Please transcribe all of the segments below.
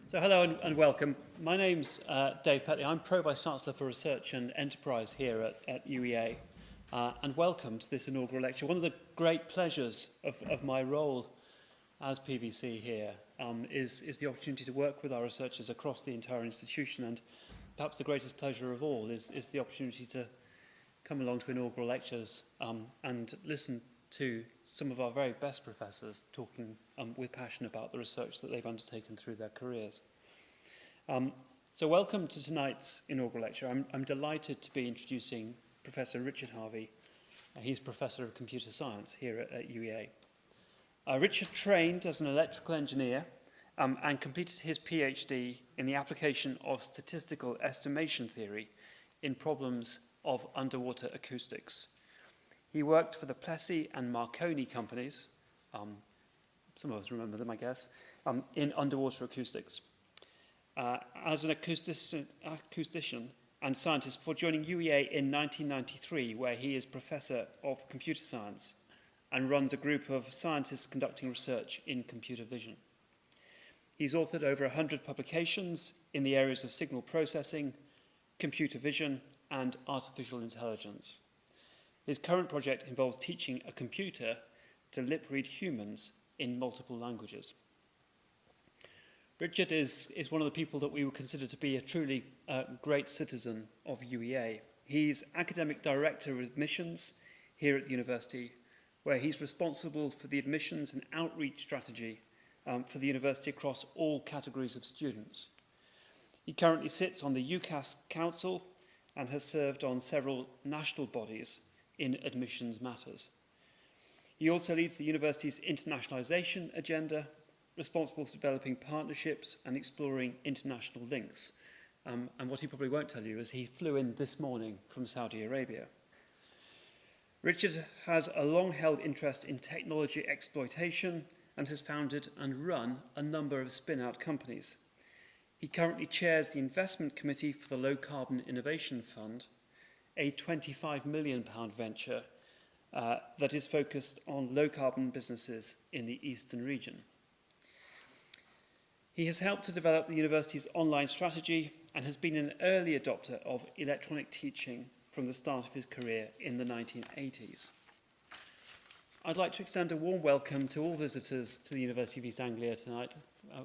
So hello and welcome. My name's Dave Petley. I'm Pro Vice Chancellor for Research and Enterprise here at UEA. And welcome to this inaugural lecture. One of the great pleasures of my role as PVC here is the opportunity to work with our researchers across the entire institution. And perhaps the greatest pleasure of all is the opportunity to come along to inaugural lectures and listen to some of our very best professors talking with passion about the research that they've undertaken through their careers. So welcome to tonight's inaugural lecture. I'm delighted to be introducing Professor Richard Harvey. He's Professor of Computer Science here at UEA. Richard trained as an electrical engineer and completed his PhD in the application of statistical estimation theory in problems of underwater acoustics. He worked for the Plessey and Marconi companies, some of us remember them, I guess, in underwater acoustics. As an acoustician and scientist before joining UEA in 1993, where he is Professor of Computer Science and runs a group of scientists conducting research in computer vision. He's authored over 100 publications in the areas of signal processing, computer vision, and artificial intelligence. His current project involves teaching a computer to lip-read humans in multiple languages. Richard is one of the people that we would consider to be a truly great citizen of UEA. He's Academic Director of Admissions here at the university, where he's responsible for the admissions and outreach strategy for the university across all categories of students. He currently sits on the UCAS Council and has served on several national bodies in admissions matters. He also leads the university's internationalization agenda, responsible for developing partnerships and exploring international links. And what he probably won't tell you is he flew in this morning from Saudi Arabia. Richard has a long-held interest in technology exploitation and has founded and run a number of spin-out companies. He currently chairs the investment committee for the Low Carbon Innovation Fund, a £25 million venture that is focused on low-carbon businesses in the Eastern region. He has helped to develop the university's online strategy and has been an early adopter of electronic teaching from the start of his career in the 1980s. I'd like to extend a warm welcome to all visitors to the University of East Anglia tonight.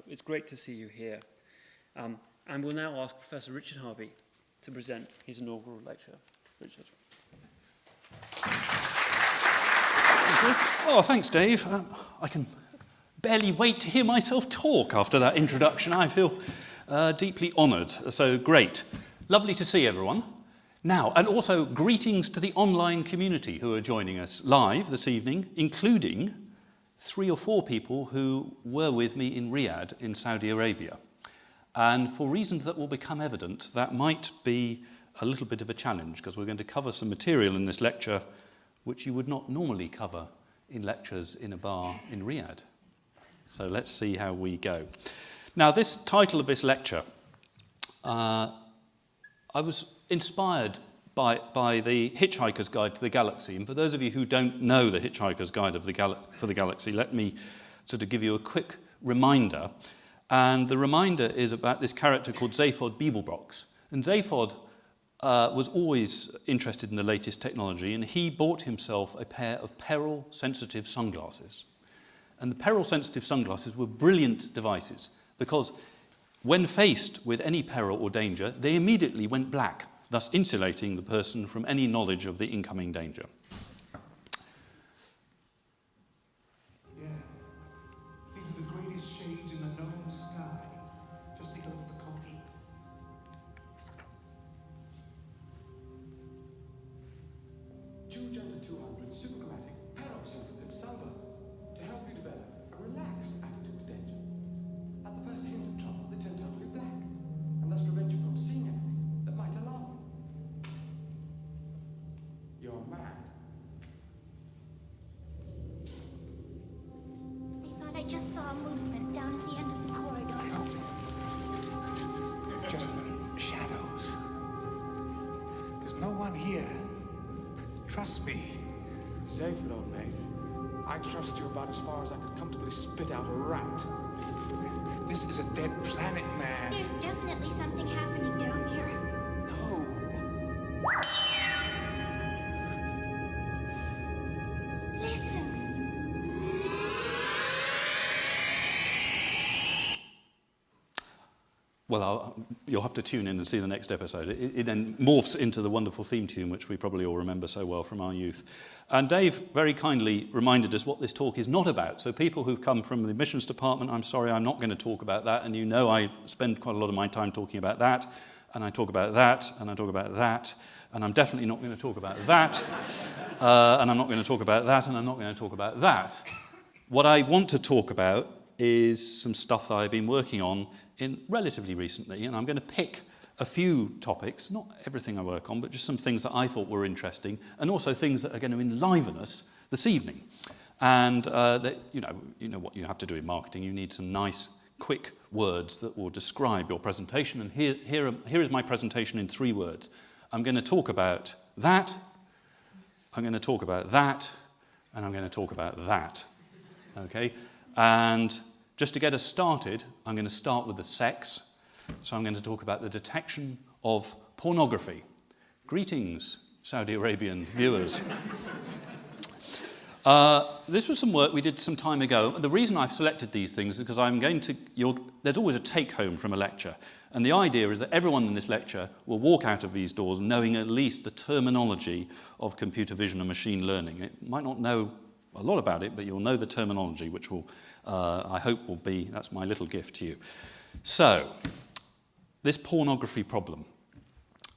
It's great to see you here. And we'll now ask Professor Richard Harvey to present his inaugural lecture. Richard. Oh, thanks, Dave. I can barely wait to hear myself talk after that introduction. I feel deeply honoured. So great. Lovely to see everyone. Now, and also greetings to the online community who are joining us live this evening, including 3 or 4 people who were with me in Riyadh in Saudi Arabia. And for reasons that will become evident, that might be a little bit of a challenge because we're going to cover some material in this lecture which you would not normally cover in lectures in a bar in Riyadh. So let's see how we go. Now, this title of this lecture, I was inspired by the Hitchhikers Guide to the Galaxy. And for those of you who don't know the Hitchhikers Guide for the Galaxy, let me sort of give you a quick reminder. And the reminder is about this character called Zaphod Beeblebrox. And Zaphod was always interested in the latest technology, and he bought himself a pair of peril sensitive sunglasses. And the peril sensitive sunglasses were brilliant devices because when faced with any peril or danger, they immediately went black, thus insulating the person from any knowledge of the incoming danger. Yeah, these are the greatest shades in the known sky. Just take a look at the caution. Choose under 200 superchromatic peril sensitive sunglasses to help you develop a relaxed attitude to danger. At the first hint of trouble, they turn totally black, and thus prevent you from seeing anything that might alarm you. You're mad. I thought I just saw a movement down at the end of the corridor. No. It's just shadows. There's no one here. Trust me. safe, Lord Mate. I trust you about as far as I could comfortably spit out a rat. This is a dead planet, man. There's definitely something happening down there. No. Listen. Well, you'll have to tune in and see the next episode. It then morphs into the wonderful theme tune, which we probably all remember so well from our youth. And Dave very kindly reminded us what this talk is not about. So people who've come from the admissions department, I'm sorry, I'm not going to talk about that. And you know I spend quite a lot of my time talking about that. And I talk about that, and I talk about that. And I'm definitely not going to talk about that. And I'm not going to talk about that, and I'm not going to talk about that. What I want to talk about is some stuff that I've been working on in relatively recently, and I'm going to pick a few topics, not everything I work on, but just some things that I thought were interesting, and also things that are going to enliven us this evening. And you know what you have to do in marketing. You need some nice, quick words that will describe your presentation. And here is my presentation in 3 words. I'm going to talk about that, I'm going to talk about that, and I'm going to talk about that. Okay? And just to get us started, I'm going to start with the sex. So I'm going to talk about the detection of pornography. Greetings, Saudi Arabian viewers. This was some work we did some time ago. The reason I've selected these things is because there's always a take-home from a lecture. And the idea is that everyone in this lecture will walk out of these doors knowing at least the terminology of computer vision and machine learning. It might not know a lot about it, but you'll know the terminology, which will, I hope will be, that's my little gift to you. So, this pornography problem.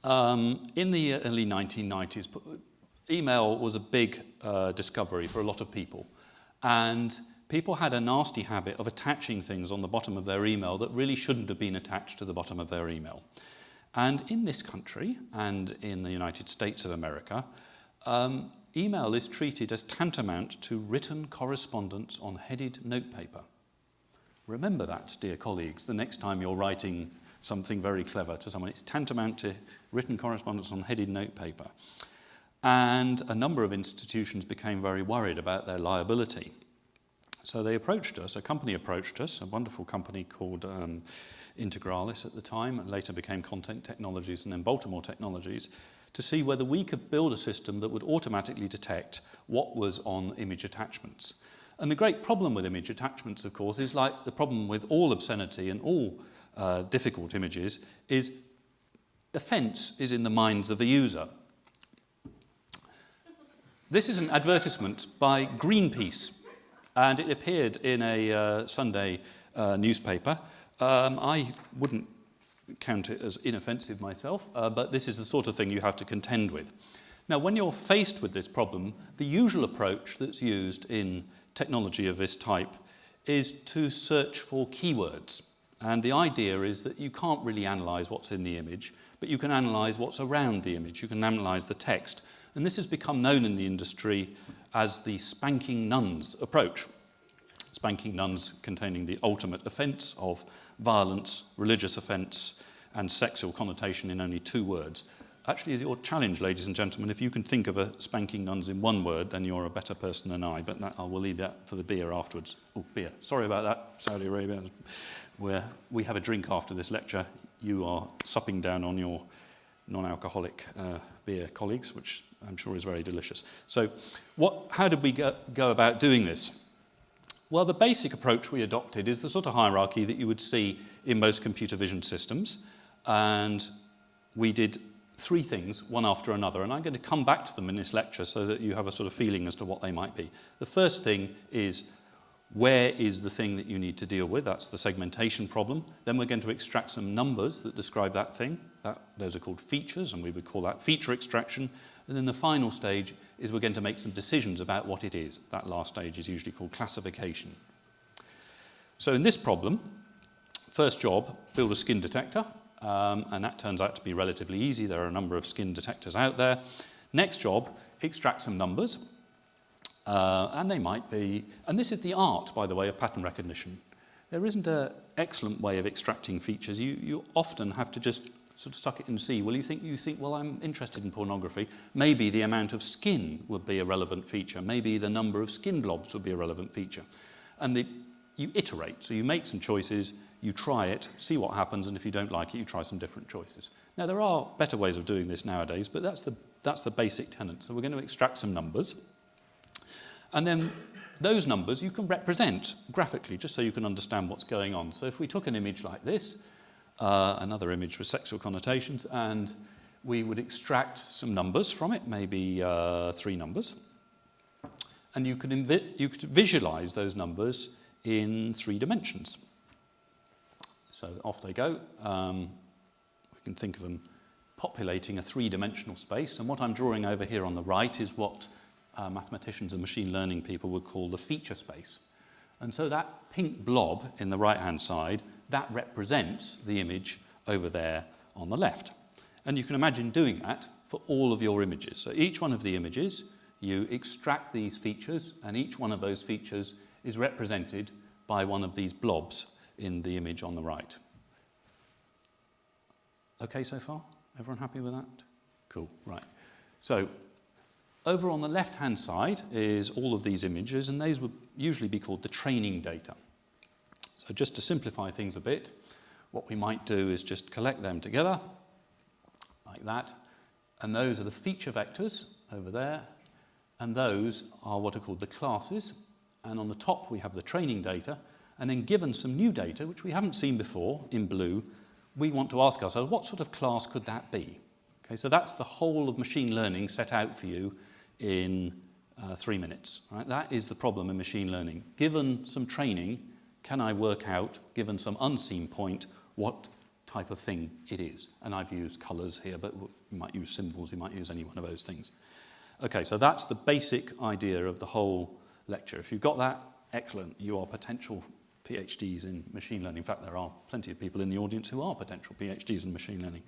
In the early 1990s, email was a big discovery for a lot of people. And people had a nasty habit of attaching things on the bottom of their email that really shouldn't have been attached to the bottom of their email. And in this country, and in the United States of America, email is treated as tantamount to written correspondence on headed notepaper. Remember that, dear colleagues, the next time you're writing something very clever to someone. It's tantamount to written correspondence on headed notepaper. And a number of institutions became very worried about their liability. So they approached us, a company approached us, a wonderful company called Integralis at the time, and later became Content Technologies and then Baltimore Technologies, to see whether we could build a system that would automatically detect what was on image attachments. And the great problem with image attachments, of course, is like the problem with all obscenity and all difficult images, is offence is in the minds of the user. This is an advertisement by Greenpeace, and it appeared in a Sunday newspaper. I wouldn't count it as inoffensive myself, but this is the sort of thing you have to contend with. Now, when you're faced with this problem, the usual approach that's used in technology of this type is to search for keywords. And the idea is that you can't really analyse what's in the image, but you can analyse what's around the image. You can analyse the text. And this has become known in the industry as the spanking nuns approach. Spanking nuns containing the ultimate offence of violence, religious offence, and sexual connotation in only 2 words. Actually, is your challenge, ladies and gentlemen, if you can think of a spanking nuns in 1 word, then you're a better person than I, but I will leave that for the beer afterwards. Oh, beer. Sorry about that, Saudi Arabia. We have a drink after this lecture. You are supping down on your non-alcoholic beer, colleagues, which I'm sure is very delicious. So how did we go about doing this? Well, the basic approach we adopted is the sort of hierarchy that you would see in most computer vision systems. And we did 3 things, one after another. And I'm going to come back to them in this lecture so that you have a sort of feeling as to what they might be. The first thing is, where is the thing that you need to deal with? That's the segmentation problem. Then we're going to extract some numbers that describe that thing. Those are called features, and we would call that feature extraction. And then the final stage is we're going to make some decisions about what it is. That last stage is usually called classification. So in this problem, first job, build a skin detector. And that turns out to be relatively easy. There are a number of skin detectors out there. Next job, extract some numbers. And they might be, and this is the art, by the way, of pattern recognition. There isn't an excellent way of extracting features. You often have to just sort of stuck it in the sea, well, you think, well, I'm interested in pornography. Maybe the amount of skin would be a relevant feature. Maybe the number of skin blobs would be a relevant feature. And you iterate. So you make some choices, you try it, see what happens, and if you don't like it, you try some different choices. Now, there are better ways of doing this nowadays, but that's the basic tenet. So we're going to extract some numbers. And then those numbers you can represent graphically, just so you can understand what's going on. So if we took an image like this, another image with sexual connotations, and we would extract some numbers from it, maybe 3 numbers. And you could visualize those numbers in 3 dimensions. So off they go. We can think of them populating a 3-dimensional space. And what I'm drawing over here on the right is what mathematicians and machine learning people would call the feature space. And so that pink blob in the right-hand side, that represents the image over there on the left. And you can imagine doing that for all of your images. So each one of the images, you extract these features, and each one of those features is represented by one of these blobs in the image on the right. Okay so far? Everyone happy with that? Cool, right. So over on the left-hand side is all of these images, and these would usually be called the training data. So just to simplify things a bit, what we might do is just collect them together, like that, and those are the feature vectors over there, and those are what are called the classes, and on the top we have the training data, and then given some new data, which we haven't seen before, in blue, we want to ask ourselves, what sort of class could that be? Okay, so that's the whole of machine learning set out for you in 3 minutes. Right? That is the problem in machine learning. Given some training, can I work out, given some unseen point, what type of thing it is? And I've used colours here, but you might use symbols, you might use any one of those things. Okay, so that's the basic idea of the whole lecture. If you've got that, excellent. You are potential PhDs in machine learning. In fact, there are plenty of people in the audience who are potential PhDs in machine learning.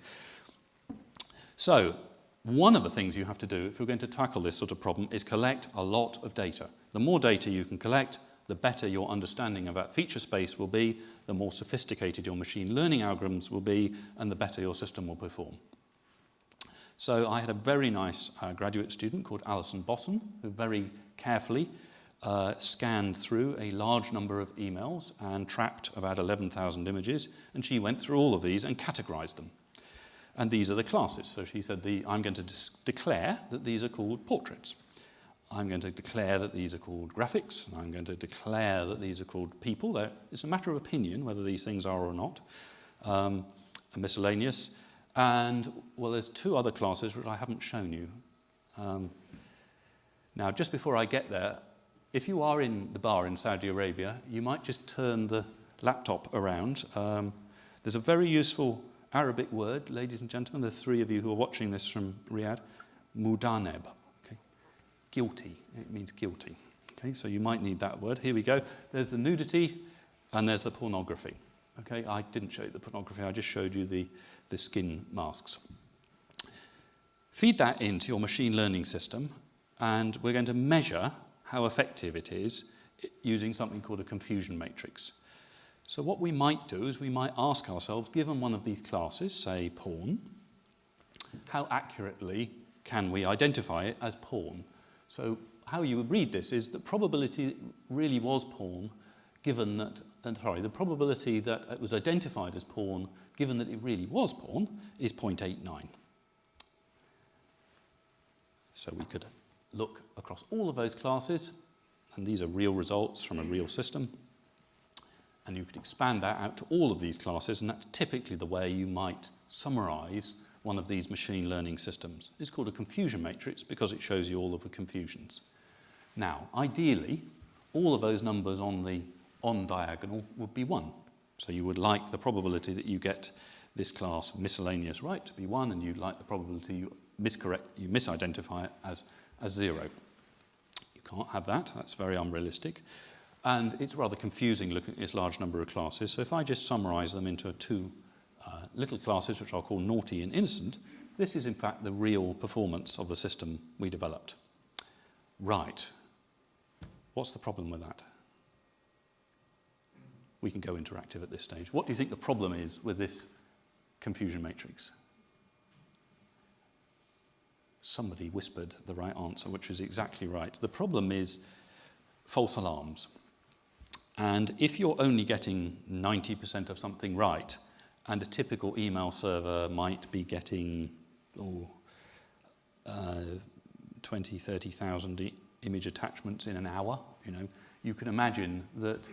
So, one of the things you have to do if you're going to tackle this sort of problem is collect a lot of data. The more data you can collect, the better your understanding about feature space will be, the more sophisticated your machine learning algorithms will be, and the better your system will perform. So I had a very nice graduate student called Alison Bosson, who very carefully scanned through a large number of emails and trapped about 11,000 images, and she went through all of these and categorized them. And these are the classes. So she said, I'm going to declare that these are called portraits. I'm going to declare that these are called graphics. And I'm going to declare that these are called people. It's a matter of opinion whether these things are or not. And miscellaneous. And, well, there's 2 other classes which I haven't shown you. Now, just before I get there, if you are in the bar in Saudi Arabia, you might just turn the laptop around. There's a very useful Arabic word, ladies and gentlemen, the 3 of you who are watching this from Riyadh, mudaneb, okay? Guilty, it means guilty. Okay, so you might need that word. Here we go. There's the nudity and there's the pornography. Okay, I didn't show you the pornography, I just showed you the skin masks. Feed that into your machine learning system, and we're going to measure how effective it is using something called a confusion matrix. So what we might do is we might ask ourselves, given one of these classes, say porn, how accurately can we identify it as porn? So how you would read this is the probability really was porn, given that, the probability that it was identified as porn, given that it really was porn, is 0.89. So we could look across all of those classes, and these are real results from a real system. And you could expand that out to all of these classes, and that's typically the way you might summarize one of these machine learning systems. It's called a confusion matrix because it shows you all of the confusions. Now, ideally, all of those numbers on the on diagonal would be 1. So you would like the probability that you get this class miscellaneous right to be 1, and you'd like the probability you misidentify it as 0. You can't have that. That's very unrealistic. And it's rather confusing looking at this large number of classes. So if I just summarize them into 2 little classes, which I'll call naughty and innocent, this is in fact the real performance of the system we developed. Right. What's the problem with that? We can go interactive at this stage. What do you think the problem is with this confusion matrix. Somebody whispered the right answer, which is exactly right. The problem is false alarms. And if you're only getting 90% of something right, and a typical email server might be getting 20, 30,000 image attachments in an hour, you can imagine that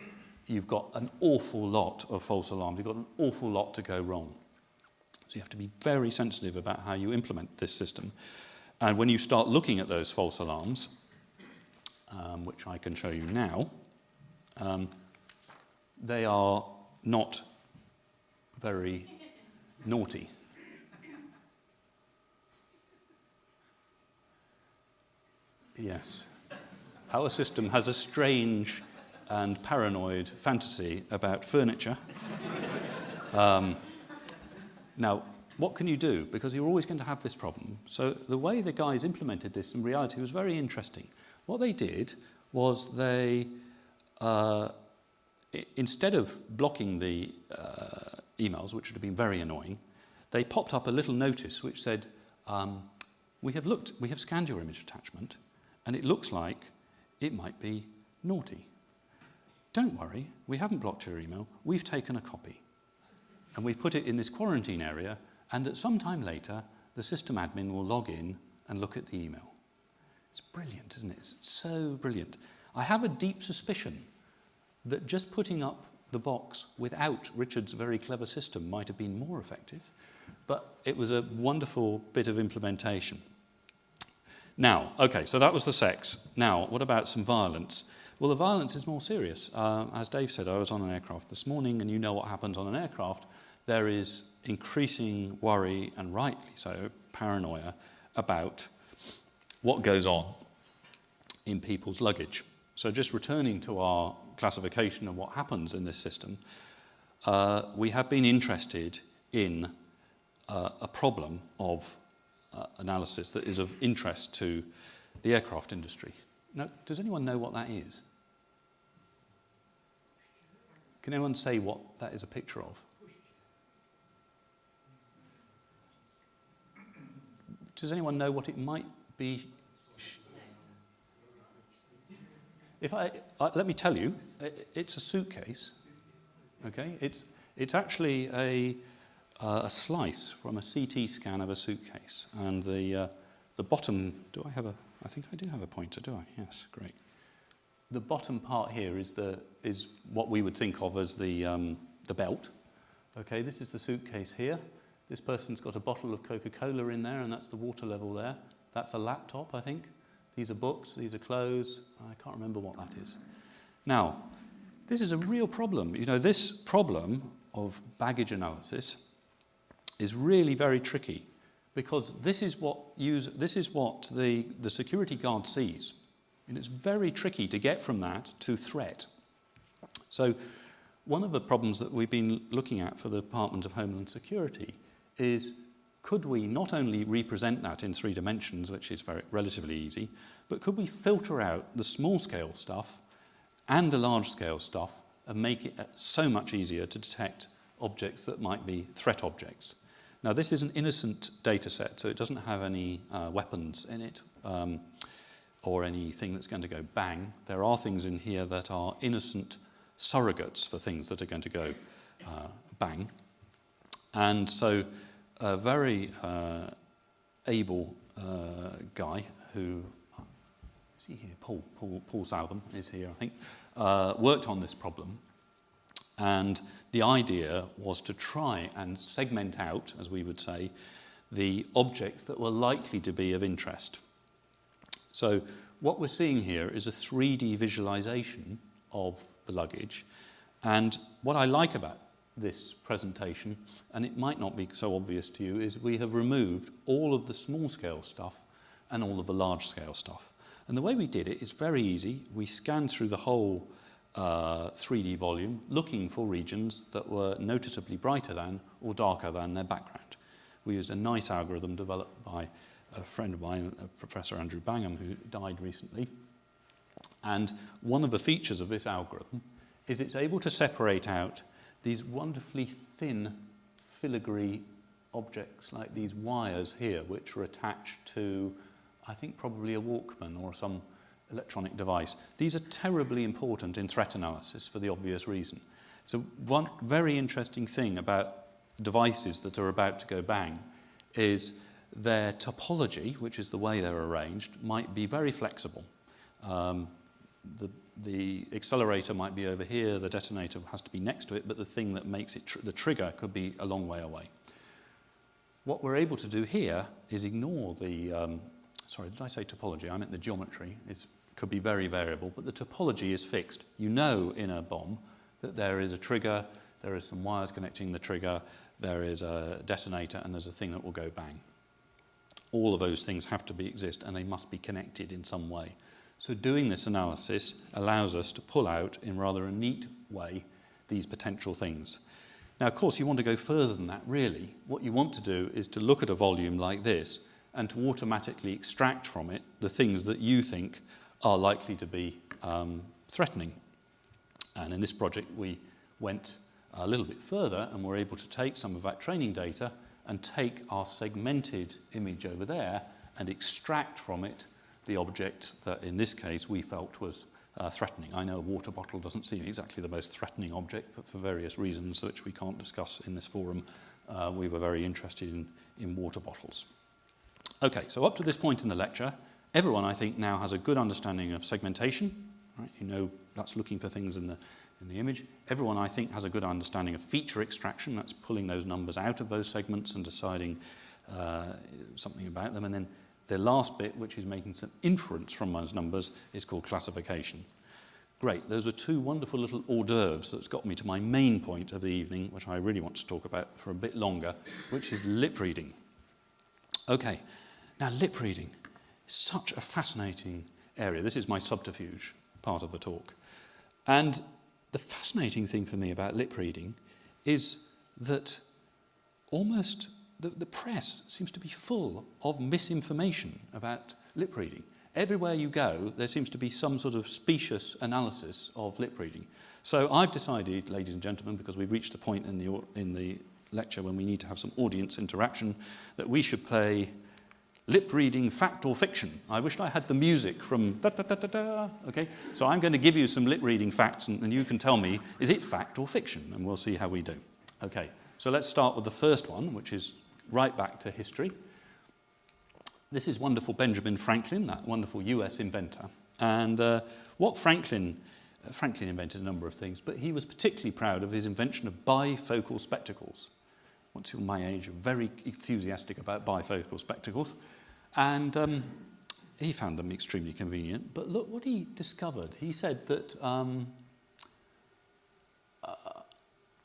you've got an awful lot of false alarms. You've got an awful lot to go wrong. So you have to be very sensitive about how you implement this system. And when you start looking at those false alarms, which I can show you now, they are not very naughty. Yes. Our system has a strange and paranoid fantasy about furniture. Now, what can you do? Because you're always going to have this problem. So the way the guys implemented this in reality was very interesting. What they did was they, instead of blocking the emails, which would have been very annoying, they popped up a little notice which said, we have scanned your image attachment, and it looks like it might be naughty. Don't worry, we haven't blocked your email, we've taken a copy. And we've put it in this quarantine area, and at some time later, the system admin will log in and look at the email. It's brilliant, isn't it? It's so brilliant. I have a deep suspicion that just putting up the box without Richard's very clever system might have been more effective, but it was a wonderful bit of implementation. Now, okay, so that was the sex. Now, what about some violence? Well, the violence is more serious. As Dave said, I was on an aircraft this morning, and you know what happens on an aircraft. There is increasing worry, and rightly so, paranoia, about what goes on in people's luggage. So just returning to our classification of what happens in this system, we have been interested in a problem of analysis that is of interest to the aircraft industry. Now, does anyone know what that is? Can anyone say what that is a picture of? Does anyone know what it might be? Let me tell you, it's a suitcase. Okay, it's actually a slice from a CT scan of a suitcase, and the bottom. I think I do have a pointer, do I? Yes, great. The bottom part here is what we would think of as the belt. Okay, this is the suitcase here. This person's got a bottle of Coca-Cola in there, and that's the water level there. That's a laptop, I think. These are books, these are clothes. I can't remember what that is. Now, this is a real problem. This problem of baggage analysis is really very tricky, because this is what the security guard sees. And it's very tricky to get from that to threat. So one of the problems that we've been looking at for the Department of Homeland Security is, could we not only represent that in 3 dimensions, which is relatively easy, but could we filter out the small-scale stuff and the large-scale stuff and make it so much easier to detect objects that might be threat objects? Now, this is an innocent data set, so it doesn't have any weapons in it or anything that's going to go bang. There are things in here that are innocent surrogates for things that are going to go bang. And so a very able guy who, is he here? Paul Southam is here, I think, worked on this problem. And the idea was to try and segment out, as we would say, the objects that were likely to be of interest. So what we're seeing here is a 3D visualization of the luggage. And what I like about this presentation, and it might not be so obvious to you, is we have removed all of the small-scale stuff and all of the large-scale stuff. And the way we did it is very easy. We scanned through the whole 3D volume, looking for regions that were noticeably brighter than or darker than their background. We used a nice algorithm developed by a friend of mine, Professor Andrew Bangham, who died recently. And one of the features of this algorithm is it's able to separate out these wonderfully thin, filigree objects like these wires here, which are attached to, I think, probably a Walkman or some electronic device. These are terribly important in threat analysis for the obvious reason. So one very interesting thing about devices that are about to go bang is their topology, which is the way they're arranged, might be very flexible. The accelerator might be over here, the detonator has to be next to it, but the thing that makes it, the trigger, could be a long way away. What we're able to do here is ignore the, sorry, did I say topology? I meant the geometry. It could be very variable, but the topology is fixed. You know in a bomb that there is a trigger, there is some wires connecting the trigger, there is a detonator, and there's a thing that will go bang. All of those things have to exist, and they must be connected in some way. So doing this analysis allows us to pull out, in rather a neat way, these potential things. Now, of course, you want to go further than that, really. What you want to do is to look at a volume like this and to automatically extract from it the things that you think are likely to be threatening. And in this project, we went a little bit further and were able to take some of that training data and take our segmented image over there and extract from it the object that, in this case, we felt was threatening. I know a water bottle doesn't seem exactly the most threatening object, but for various reasons which we can't discuss in this forum, we were very interested in water bottles. Okay, so up to this point in the lecture, everyone, I think, now has a good understanding of segmentation. Right? You know that's looking for things in the image. Everyone, I think, has a good understanding of feature extraction. That's pulling those numbers out of those segments and deciding something about them. And then the last bit, which is making some inference from those numbers, is called classification. Great. Those are two wonderful little hors d'oeuvres that's got me to my main point of the evening, which I really want to talk about for a bit longer, which is lip reading. Okay. Now, lip reading is such a fascinating area. This is my subterfuge part of the talk. And the fascinating thing for me about lip reading is that almost the press seems to be full of misinformation about lip reading. Everywhere you go, there seems to be some sort of specious analysis of lip reading. So I've decided, ladies and gentlemen, because we've reached a point in the lecture when we need to have some audience interaction, that we should play lip reading fact or fiction. I wished I had the music from da-da-da-da-da. Okay, so I'm going to give you some lip reading facts, and you can tell me, is it fact or fiction? And we'll see how we do. Okay, so let's start with the first one, which is right back to history. This is wonderful Benjamin Franklin, that wonderful US inventor. And what Franklin invented a number of things, but he was particularly proud of his invention of bifocal spectacles. Once you're my age, you're very enthusiastic about bifocal spectacles. And he found them extremely convenient. But look what he discovered. He said that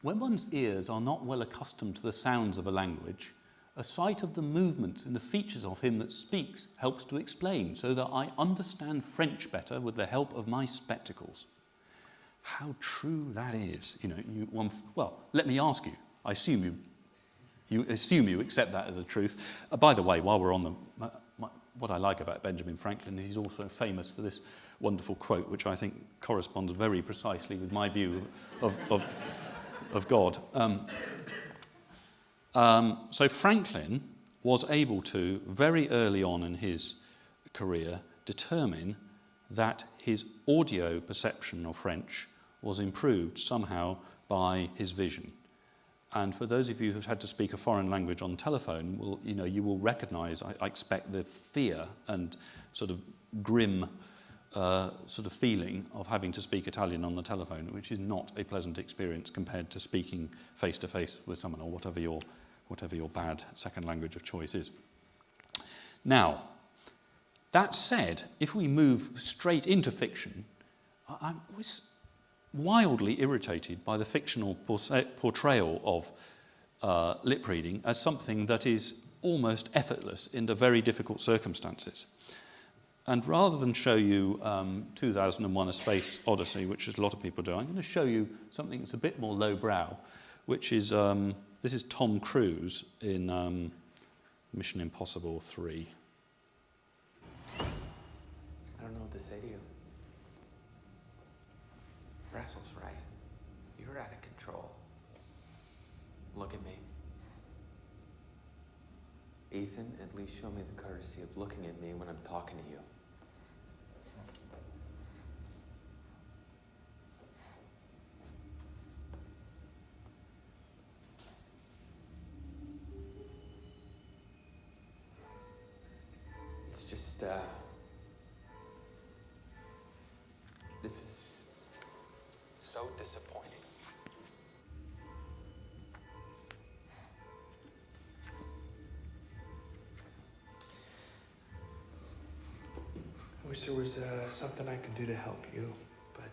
when one's ears are not well accustomed to the sounds of a language, a sight of the movements and the features of him that speaks helps to explain, so that I understand French better with the help of my spectacles. How true that is. You know, well, let me ask you. I assume you accept that as a truth. By the way, while we're on what I like about Benjamin Franklin is he's also famous for this wonderful quote, which I think corresponds very precisely with my view of God. So Franklin was able to, very early on in his career, determine that his audio perception of French was improved somehow by his vision. And for those of you who've had to speak a foreign language on telephone, you will recognise, I expect, the fear and sort of grim sort of feeling of having to speak Italian on the telephone, which is not a pleasant experience compared to speaking face-to-face with someone, or whatever your bad second language of choice is. Now, that said, if we move straight into fiction, I was wildly irritated by the fictional portrayal of lip reading as something that is almost effortless under very difficult circumstances. And rather than show you 2001: A Space Odyssey, which a lot of people do, I'm going to show you something that's a bit more lowbrow, which is, this is Tom Cruise in Mission Impossible 3. I don't know what to say to you. Russell's right. You're out of control. Look at me. Ethan, at least show me the courtesy of looking at me when I'm talking to you. It's just, this is so disappointing. I wish there was something I could do to help you, but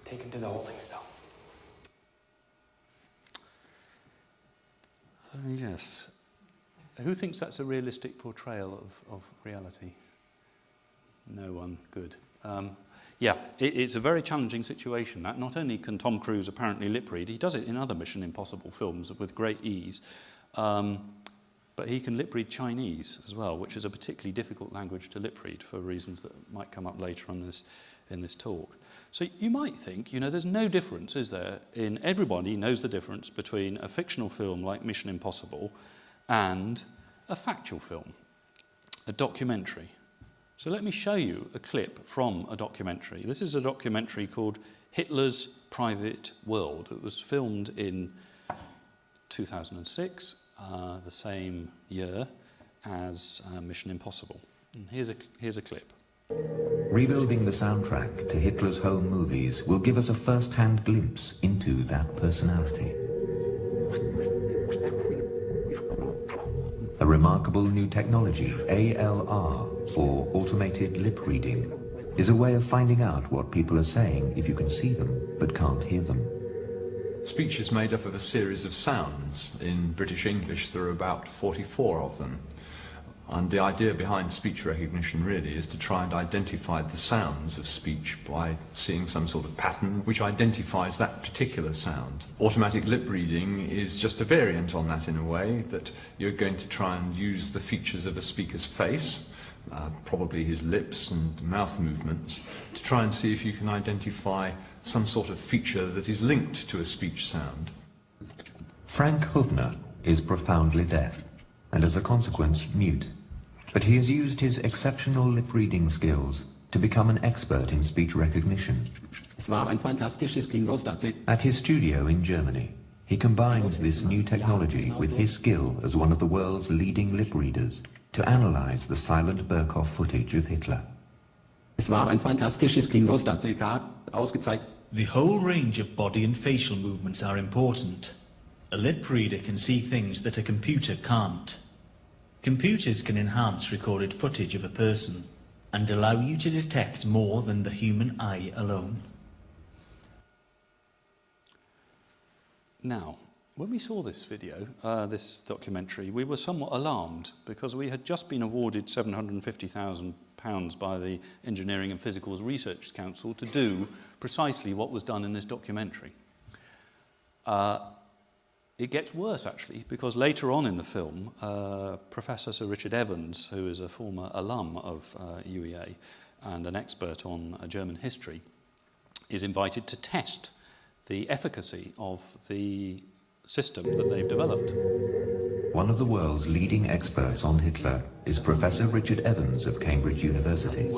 take him to the holding cell. Yes. Who thinks that's a realistic portrayal of reality? No one. Good. Yeah, it's a very challenging situation. That not only can Tom Cruise apparently lip read, he does it in other Mission Impossible films with great ease, but he can lip read Chinese as well, which is a particularly difficult language to lip read for reasons that might come up later on in this talk. So you might think, there's no difference, is there? Everybody knows the difference between a fictional film like Mission Impossible and a factual film, a documentary. So let me show you a clip from a documentary. This is a documentary called Hitler's Private World. It was filmed in 2006, the same year as Mission Impossible. And here's a clip. Rebuilding the soundtrack to Hitler's home movies will give us a first-hand glimpse into that personality. A remarkable new technology, ALR, or automated lip reading, is a way of finding out what people are saying if you can see them but can't hear them. Speech is made up of a series of sounds. In British English there are about 44 of them. And the idea behind speech recognition really is to try and identify the sounds of speech by seeing some sort of pattern which identifies that particular sound. Automatic lip reading is just a variant on that in a way, that you're going to try and use the features of a speaker's face, probably his lips and mouth movements, to try and see if you can identify some sort of feature that is linked to a speech sound. Frank Hubner is profoundly deaf and as a consequence mute, but he has used his exceptional lip-reading skills to become an expert in speech recognition. At his studio in Germany, he combines this new technology with his skill as one of the world's leading lip readers to analyze the silent Birkhoff footage of Hitler. The whole range of body and facial movements are important. A lip reader can see things that a computer can't. Computers can enhance recorded footage of a person and allow you to detect more than the human eye alone. Now, when we saw this video, this documentary, we were somewhat alarmed because we had just been awarded £750,000 by the Engineering and Physicals Research Council to do precisely what was done in this documentary. It gets worse, actually, because later on in the film, Professor Sir Richard Evans, who is a former alum of UEA and an expert on German history, is invited to test the efficacy of the system that they've developed. One of the world's leading experts on Hitler is Professor Richard Evans of Cambridge University.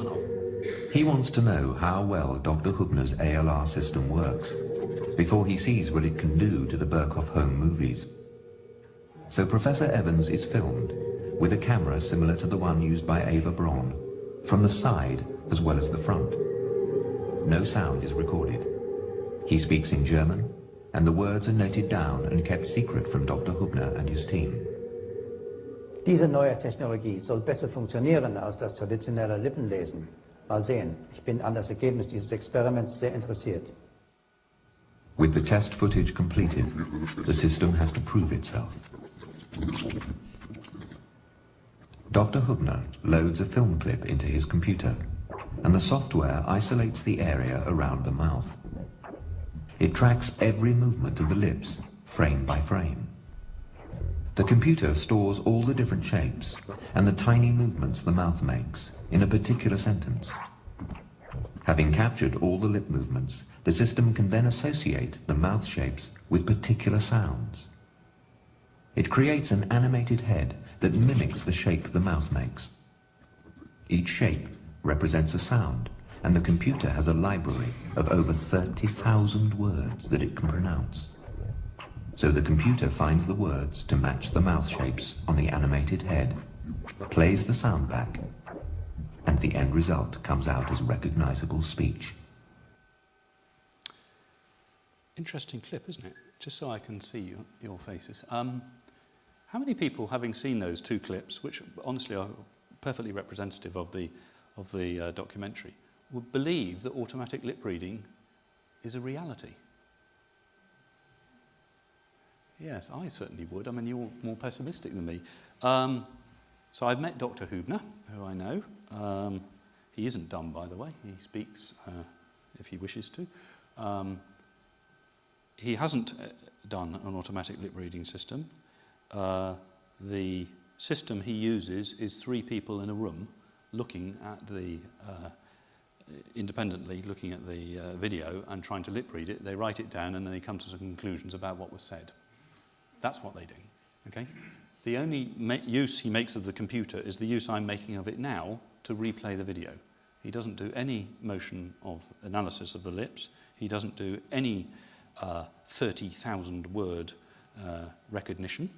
He wants to know how well Dr. Hubner's ALR system works before he sees what it can do to the Birkhoff home movies. So Professor Evans is filmed with a camera similar to the one used by Ava Braun, from the side as well as the front. No sound is recorded. He speaks in German, and the words are noted down and kept secret from Dr. Hubner and his team. Diese neue Technologie soll besser funktionieren als das traditionelle Lippenlesen. Mal sehen. Ich bin an das Ergebnis dieses Experiments sehr interessiert. With the test footage completed, the system has to prove itself. Dr. Hubner loads a film clip into his computer, and the software isolates the area around the mouth. It tracks every movement of the lips, frame by frame. The computer stores all the different shapes and the tiny movements the mouth makes in a particular sentence. Having captured all the lip movements, the system can then associate the mouth shapes with particular sounds. It creates an animated head that mimics the shape the mouth makes. Each shape represents a sound, and the computer has a library of over 30,000 words that it can pronounce. So the computer finds the words to match the mouth shapes on the animated head, plays the sound back, and the end result comes out as recognizable speech. Interesting clip, isn't it? Just so I can see your faces. How many people, having seen those two clips, which honestly are perfectly representative of the documentary, would believe that automatic lip reading is a reality? Yes, I certainly would. I mean, you're more pessimistic than me. So I've met Dr. Hubner, who I know. He isn't dumb, by the way. He speaks if he wishes to. He hasn't done an automatic lip reading system. The system he uses is 3 people in a room looking at the independently looking at the video and trying to lip read it. They write it down and then they come to some conclusions about what was said. That's what they do. Okay? The only use he makes of the computer is the use I'm making of it now to replay the video. He doesn't do any motion of analysis of the lips. He doesn't do any 30,000 word recognition.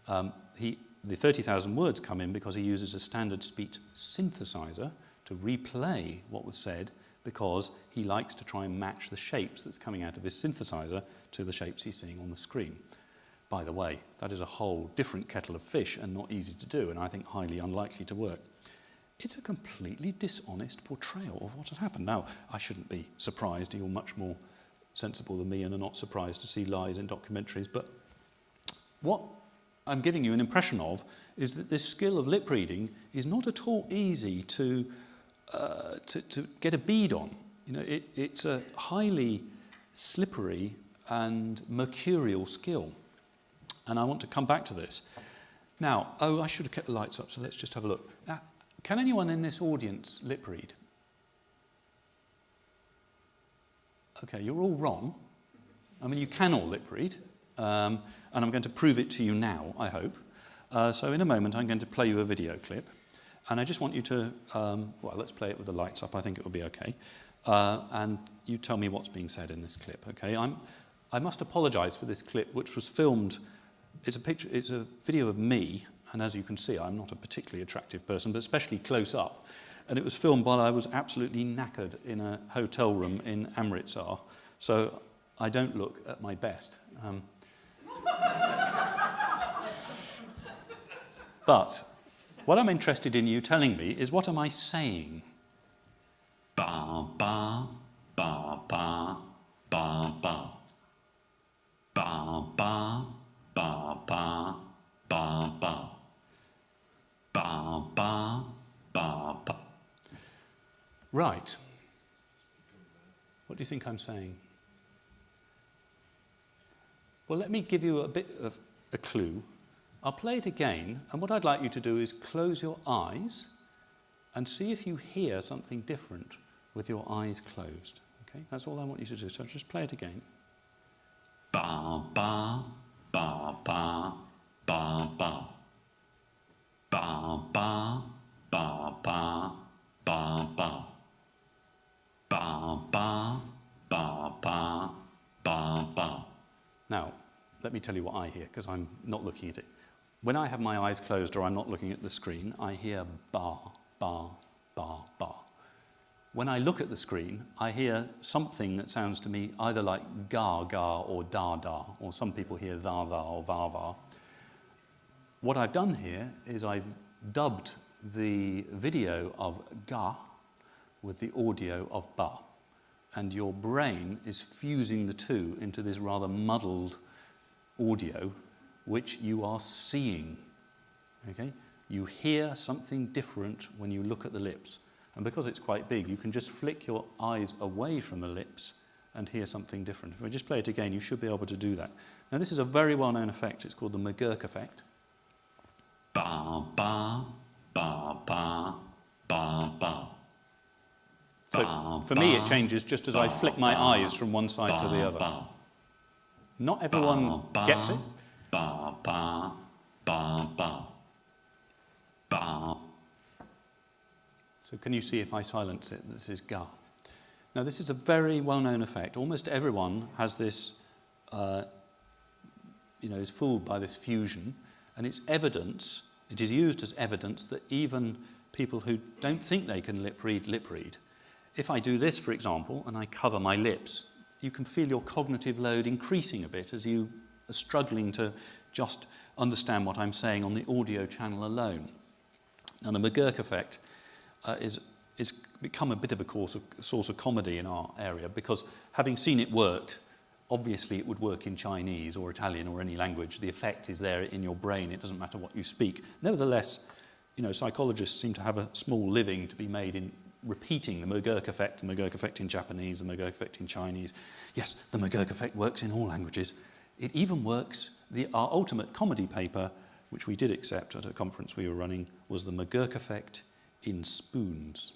The 30,000 words come in because he uses a standard speech synthesizer to replay what was said, because he likes to try and match the shapes that's coming out of his synthesizer to the shapes he's seeing on the screen. By the way, that is a whole different kettle of fish and not easy to do, and I think highly unlikely to work. It's a completely dishonest portrayal of what had happened. Now, I shouldn't be surprised. You're much more sensible than me and are not surprised to see lies in documentaries, but what I'm giving you an impression of is that this skill of lip reading is not at all easy to get a bead on. You know, it's a highly slippery and mercurial skill. And I want to come back to this. Now, I should have kept the lights up, so let's just have a look. Now, can anyone in this audience lip read? Okay, you're all wrong. I mean, you can all lip read. And I'm going to prove it to you now, I hope. So in a moment, I'm going to play you a video clip. And I just want you to, well, let's play it with the lights up. I think it will be okay. And you tell me what's being said in this clip, okay? I must apologise for this clip, which was filmed. It's a video of me, and as you can see, I'm not a particularly attractive person, but especially close up. And it was filmed while I was absolutely knackered in a hotel room in Amritsar. So I don't look at my best. But what I'm interested in you telling me is, what am I saying? Ba, ba, ba, ba, ba, ba. Ba, ba, ba, ba, ba, ba. Ba, ba, ba, ba. Right. What do you think I'm saying? Well, let me give you a bit of a clue. I'll play it again, and what I'd like you to do is close your eyes and see if you hear something different with your eyes closed. Okay, that's all I want you to do. So just play it again. Ba, ba, ba, ba, ba, ba. Ba, ba, ba, ba, ba, ba. Ba, ba, ba, ba, ba, ba. Now, let me tell you what I hear, because I'm not looking at it. When I have my eyes closed or I'm not looking at the screen, I hear ba, ba, ba, ba. When I look at the screen, I hear something that sounds to me either like ga, ga, or da, da, or some people hear tha, tha, or va, va. What I've done here is I've dubbed the video of ga with the audio of ba. And your brain is fusing the two into this rather muddled audio, which you are seeing. Okay? You hear something different when you look at the lips. And because it's quite big, you can just flick your eyes away from the lips and hear something different. If I just play it again, you should be able to do that. Now, this is a very well-known effect. It's called the McGurk effect. Ba, ba, ba, ba, ba, ba. So for me, it changes just as I flick my eyes from one side to the other. Not everyone gets it. So can you see if I silence it? This is ga. Now this is a very well-known effect. Almost everyone has this, is fooled by this fusion, and it's evidence, it is used as evidence that even people who don't think they can lip read. If I do this, for example, and I cover my lips, you can feel your cognitive load increasing a bit as you are struggling to just understand what I'm saying on the audio channel alone. Now the McGurk effect is become a bit of a source of comedy in our area, because having seen it worked, obviously it would work in Chinese or Italian or any language. The effect is there in your brain. It doesn't matter what you speak. Nevertheless, psychologists seem to have a small living to be made in repeating the McGurk effect in Japanese, the McGurk effect in Chinese. Yes, the McGurk effect works in all languages. It even works, our ultimate comedy paper, which we did accept at a conference we were running, was the McGurk effect in spoons.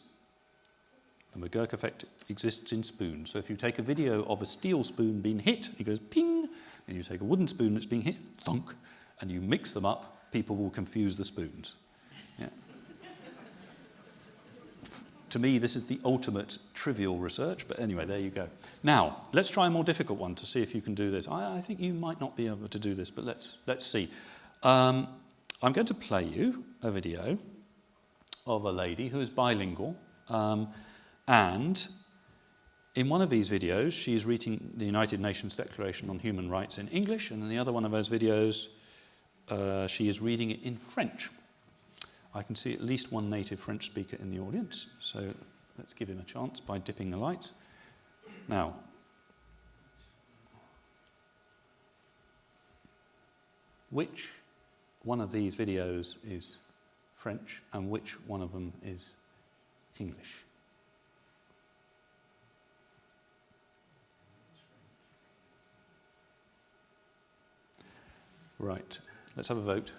The McGurk effect exists in spoons. So if you take a video of a steel spoon being hit, it goes ping, and you take a wooden spoon that's being hit, thunk, and you mix them up, people will confuse the spoons. Yeah. To me, this is the ultimate trivial research, but anyway, there you go. Now, let's try a more difficult one to see if you can do this. I think you might not be able to do this, but let's see. I'm going to play you a video of a lady who is bilingual, and in one of these videos, she is reading the United Nations Declaration on Human Rights in English, and in the other one of those videos, she is reading it in French. I can see at least one native French speaker in the audience, so let's give him a chance by dipping the lights. Now, which one of these videos is French and which one of them is English? Right, let's have a vote.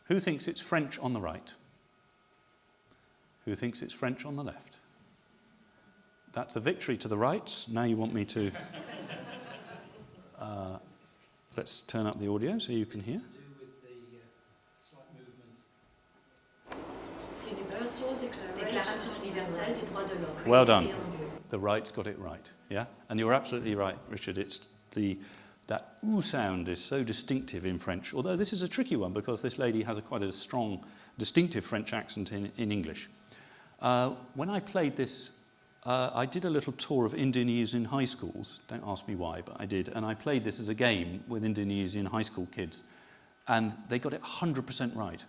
Who thinks it's French on the right? Who thinks it's French on the left? That's a victory to the right. Now you want me to... let's turn up the audio so you can hear. Well done. The right's got it right, yeah? And you're absolutely right, Richard. It's that oo sound is so distinctive in French, although this is a tricky one because this lady has quite a strong, distinctive French accent in English. When I played this, I did a little tour of Indonesian high schools. Don't ask me why, but I did. And I played this as a game with Indonesian high school kids. And they got it 100% right.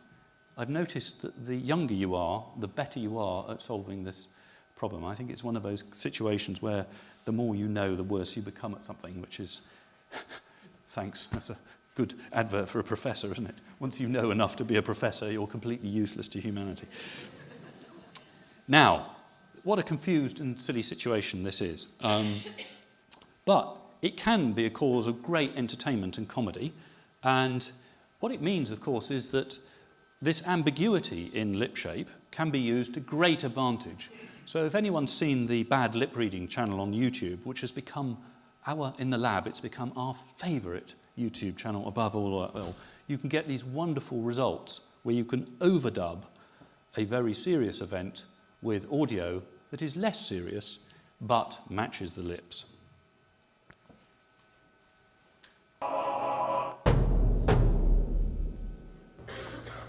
I've noticed that the younger you are, the better you are at solving this problem. I think it's one of those situations where the more you know, the worse you become at something, which is... Thanks, that's a good advert for a professor, isn't it? Once you know enough to be a professor, you're completely useless to humanity. Now, what a confused and silly situation this is. But it can be a cause of great entertainment and comedy. And what it means, of course, is that this ambiguity in lip shape can be used to great advantage. So if anyone's seen the Bad Lip Reading channel on YouTube, which has become in the lab, it's become our favourite YouTube channel above all. You can get these wonderful results where you can overdub a very serious event with audio that is less serious but matches the lips.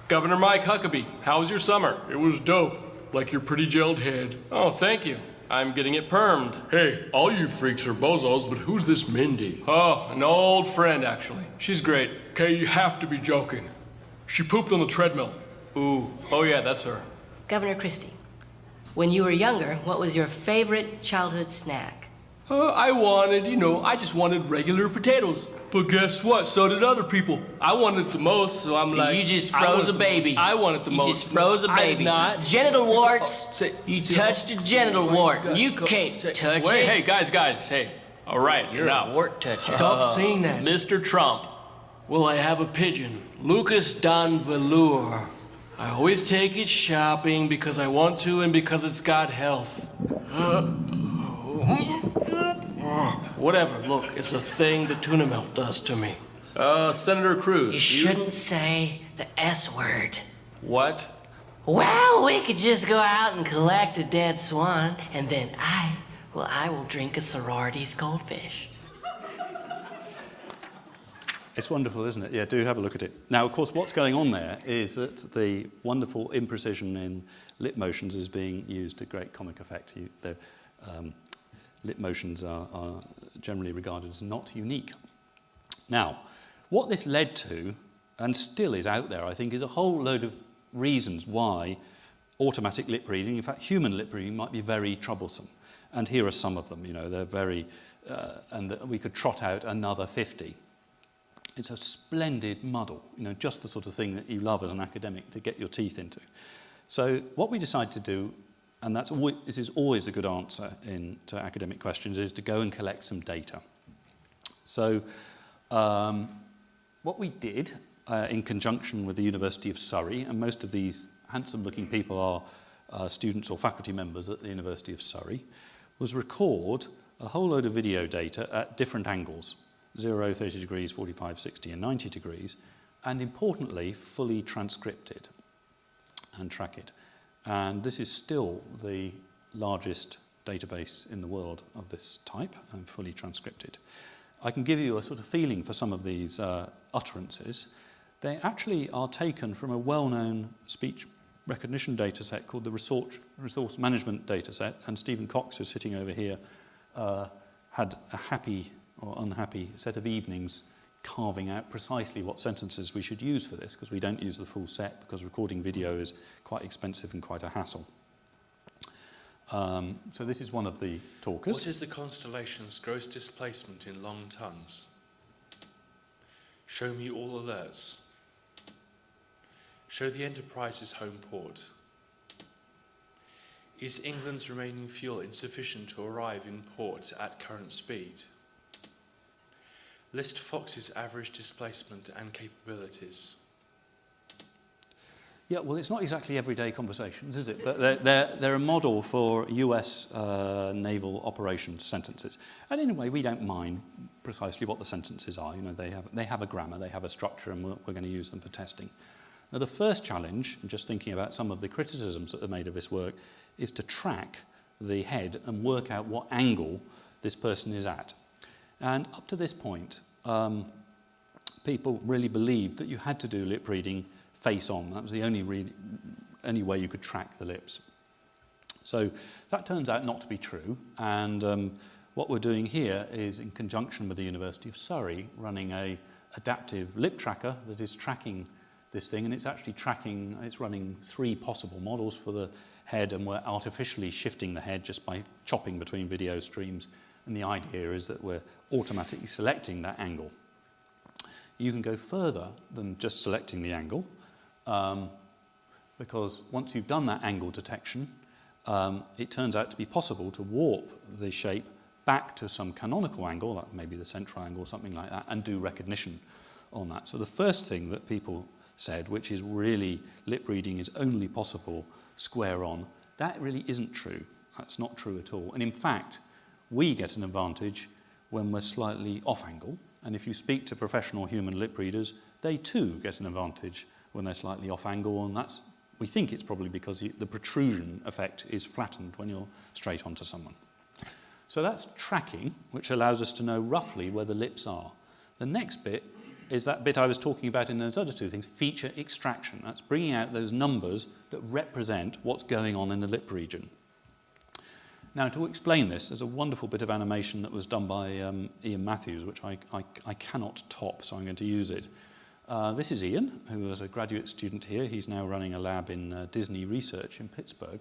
Governor Mike Huckabee, how was your summer? It was dope. Like your pretty gelled head. Oh, thank you. I'm getting it permed. Hey, all you freaks are bozos, but who's this Mindy? Oh, an old friend, actually. She's great. Okay, you have to be joking. She pooped on the treadmill. Ooh, oh yeah, that's her. Governor Christie, when you were younger, what was your favorite childhood snack? I just wanted regular potatoes. But guess what? So did other people. I wanted the most, so I'm like... You just froze a baby. I wanted the most. You just froze a baby. I did not. Genital warts. You touched a genital wart. You can't touch it. Hey, guys, hey. All right, You're enough. a wart toucher. Stop saying that. Mr. Trump, will I have a pigeon? Lucas Don Velour. I always take it shopping because I want to and because it's got health. Whatever, look, it's a thing that tuna milk does to me. Senator Cruz. You shouldn't say the S word. What? Well, we could just go out and collect a dead swan, and then I will drink a sorority's goldfish. It's wonderful, isn't it? Yeah, do have a look at it. Now, of course, what's going on there is that the wonderful imprecision in lip motions is being used to great comic effect. Lip motions are generally regarded as not unique. Now, what this led to, and still is out there, I think, is a whole load of reasons why automatic lip reading, in fact, human lip reading, might be very troublesome. And here are some of them. You know, they're very, and we could trot out another 50. It's a splendid muddle, you know, just the sort of thing that you love as an academic to get your teeth into. So what we decided to do, and this is always a good answer to academic questions, is to go and collect some data. So what we did, in conjunction with the University of Surrey, and most of these handsome-looking people are students or faculty members at the University of Surrey, was record a whole load of video data at different angles, 0, 30 degrees, 45, 60, and 90 degrees, and importantly, fully transcripted and track it. And this is still the largest database in the world of this type, and fully transcripted. I can give you a sort of feeling for some of these utterances. They actually are taken from a well-known speech recognition data set called the Resource Management data set, and Stephen Cox, who's sitting over here, had a happy or unhappy set of evenings carving out precisely what sentences we should use for this, because we don't use the full set because recording video is quite expensive and quite a hassle. So this is one of the talkers. What is the constellation's gross displacement in long tons? Show me all alerts. Show the Enterprise's home port. Is England's remaining fuel insufficient to arrive in port at current speed? List Fox's average displacement and capabilities. Yeah, well, it's not exactly everyday conversations, is it? But they're a model for US naval operations sentences. And in a way, we don't mind precisely what the sentences are. You know, they have a grammar, they have a structure, and we're going to use them for testing. Now, the first challenge, just thinking about some of the criticisms that are made of this work, is to track the head and work out what angle this person is at. And up to this point, people really believed that you had to do lip reading face on. That was the only way you could track the lips. So that turns out not to be true. And what we're doing here is, in conjunction with the University of Surrey, running an adaptive lip tracker that is tracking this thing. And it's actually it's running 3 possible models for the head, and we're artificially shifting the head just by chopping between video streams. And the idea is that we're automatically selecting that angle. You can go further than just selecting the angle, because once you've done that angle detection, it turns out to be possible to warp the shape back to some canonical angle, like maybe the central angle or something like that, and do recognition on that. So the first thing that people said, which is really lip reading is only possible square on, that really isn't true. That's not true at all. And in fact, we get an advantage when we're slightly off angle. And if you speak to professional human lip readers, they too get an advantage when they're slightly off angle. And we think it's probably because the protrusion effect is flattened when you're straight onto someone. So that's tracking, which allows us to know roughly where the lips are. The next bit is that bit I was talking about in those other 2 things, feature extraction. That's bringing out those numbers that represent what's going on in the lip region. Now, to explain this, there's a wonderful bit of animation that was done by Ian Matthews, which I cannot top, so I'm going to use it. This is Ian, who was a graduate student here. He's now running a lab in Disney Research in Pittsburgh.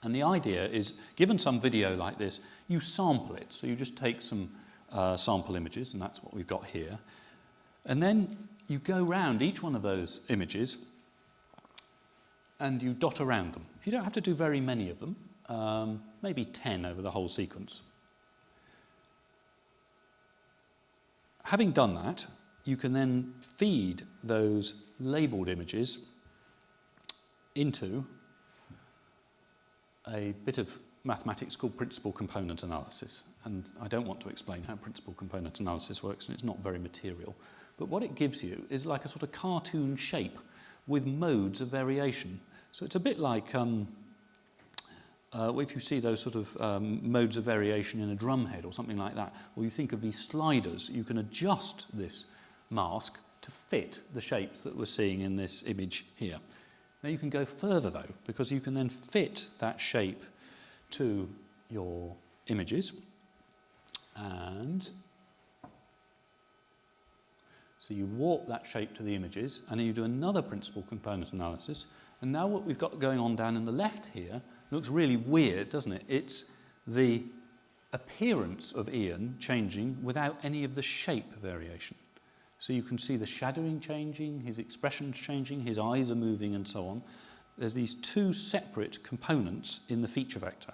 And the idea is, given some video like this, you sample it. So you just take some sample images, and that's what we've got here. And then you go round each one of those images and you dot around them. You don't have to do very many of them, maybe 10 over the whole sequence. Having done that, you can then feed those labelled images into a bit of mathematics called principal component analysis. And I don't want to explain how principal component analysis works, and it's not very material. But what it gives you is like a sort of cartoon shape with modes of variation. So it's a bit like if you see those sort of modes of variation in a drum head or something like that, or you think of these sliders, you can adjust this mask to fit the shapes that we're seeing in this image here. Now you can go further though, because you can then fit that shape to your images. And so you warp that shape to the images, and then you do another principal component analysis. And now what we've got going on down in the left here looks really weird, doesn't it? It's the appearance of Ian changing without any of the shape variation. So you can see the shadowing changing, his expressions changing, his eyes are moving and so on. There's these two separate components in the feature vector.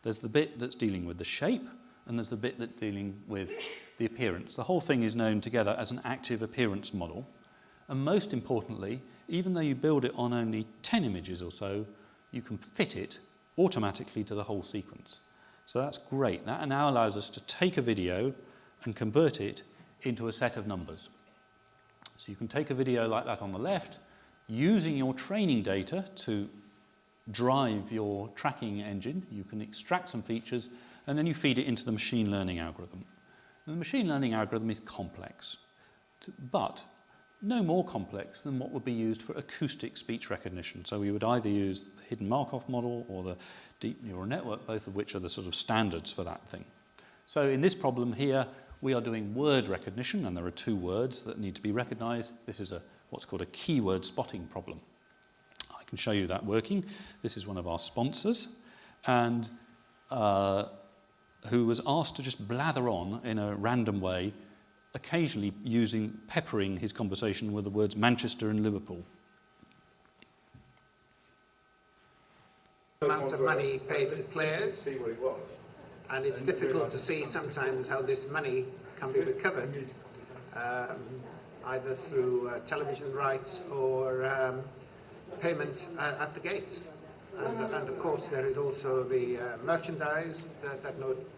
There's the bit that's dealing with the shape, and there's the bit that's dealing with the appearance. The whole thing is known together as an active appearance model. And most importantly, even though you build it on only 10 images or so, you can fit it automatically to the whole sequence. So that's great. That now allows us to take a video and convert it into a set of numbers. So you can take a video like that on the left, using your training data to drive your tracking engine. You can extract some features, and then you feed it into the machine learning algorithm. And the machine learning algorithm is complex, but no more complex than what would be used for acoustic speech recognition. So we would either use the hidden Markov model or the deep neural network, both of which are the sort of standards for that thing. So in this problem here, we are doing word recognition, and there are two words that need to be recognized. This is what's called a keyword spotting problem. I can show you that working. This is one of our sponsors, and who was asked to just blather on in a random way, occasionally peppering his conversation with the words Manchester and Liverpool. Amounts of money paid to players, and it's difficult to see sometimes how this money can be recovered, either through television rights or payment at the gates. And of course there is also the merchandise that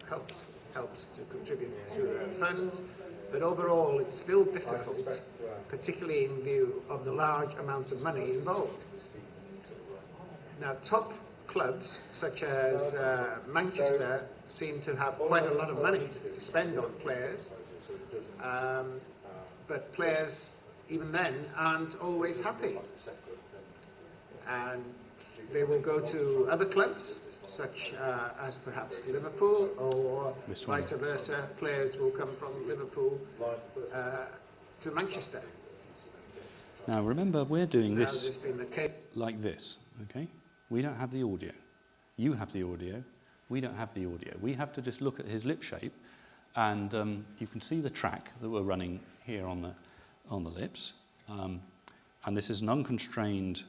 helps to contribute to the funds. But overall, it's still difficult, particularly in view of the large amounts of money involved. Now, top clubs, such as Manchester, seem to have quite a lot of money to spend on players. But players, even then, aren't always happy. And they will go to other clubs, such as perhaps Liverpool, or vice versa. Players will come from Liverpool to Manchester. Now remember, we're doing this like this, okay? We don't have the audio. You have the audio. We don't have the audio. We have to just look at his lip shape, and you can see the track that we're running here on the lips. And this is an unconstrained.